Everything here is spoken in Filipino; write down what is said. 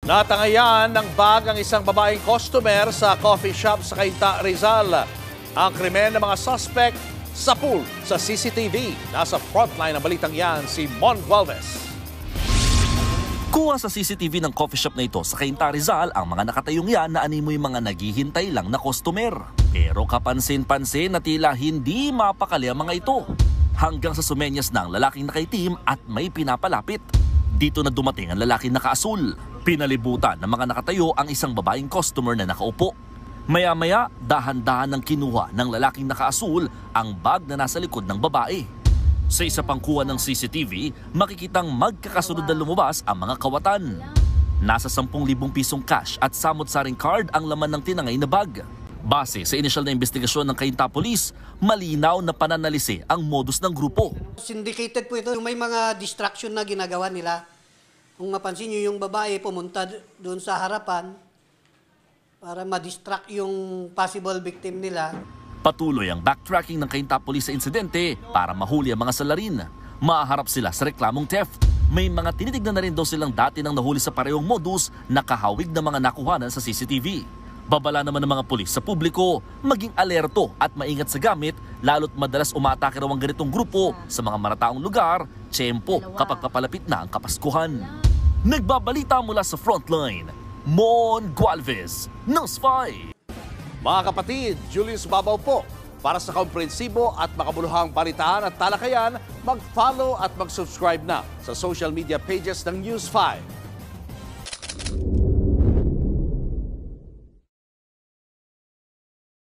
Natangayan ng bag ang isang babaeng customer sa coffee shop sa Cainta, Rizal. Ang krimen ng mga suspect sa pool sa CCTV. Nasa frontline ng balitang yan si Mon Gualvez. Kuha sa CCTV ng coffee shop na ito sa Cainta, Rizal ang mga nakatayong yan na animoy mga naghihintay lang na customer. Pero kapansin-pansin na tila hindi mapakali ang mga ito. Hanggang sa sumenyas ng lalaking nakaitim at may pinapalapit. Dito na dumating ang lalaking nakaasul. Pinalibutan ng mga nakatayo ang isang babaeng customer na nakaupo. Maya-maya, dahan-dahan ng kinuha ng lalaking nakaasul ang bag na nasa likod ng babae. Sa isa pang kuha ng CCTV, makikitang magkakasunod na lumabas ang mga kawatan. Nasa 10,000 pisong cash at samot-saring card ang laman ng tinangay na bag. Base sa inisyal na investigasyon ng Cainta Police, malinaw na pananalisi ang modus ng grupo. Syndicated po ito. May mga distraction na ginagawa nila. Kung mapansin nyo, yung babae pumunta doon sa harapan para ma-distract yung possible victim nila. Patuloy ang backtracking ng Cainta Police sa insidente para mahuli ang mga salarin. Maaharap sila sa reklamong theft. May mga tinitignan na rin daw silang dati nang nahuli sa parehong modus na kahawig ng mga nakuhanan sa CCTV. Babala naman ng mga pulis sa publiko, maging alerto at maingat sa gamit, lalo't madalas umaatake raw ang ganitong grupo sa mga marataong lugar, tiyempo kapag papalapit na ang Kapaskuhan. Nagbabalita mula sa frontline, Mon Gualvez, News 5. Mga kapatid, Julius Babaw po. Para sa komprehensibo at makabuluhang balitaan at talakayan, mag-follow at mag-subscribe na sa social media pages ng News 5.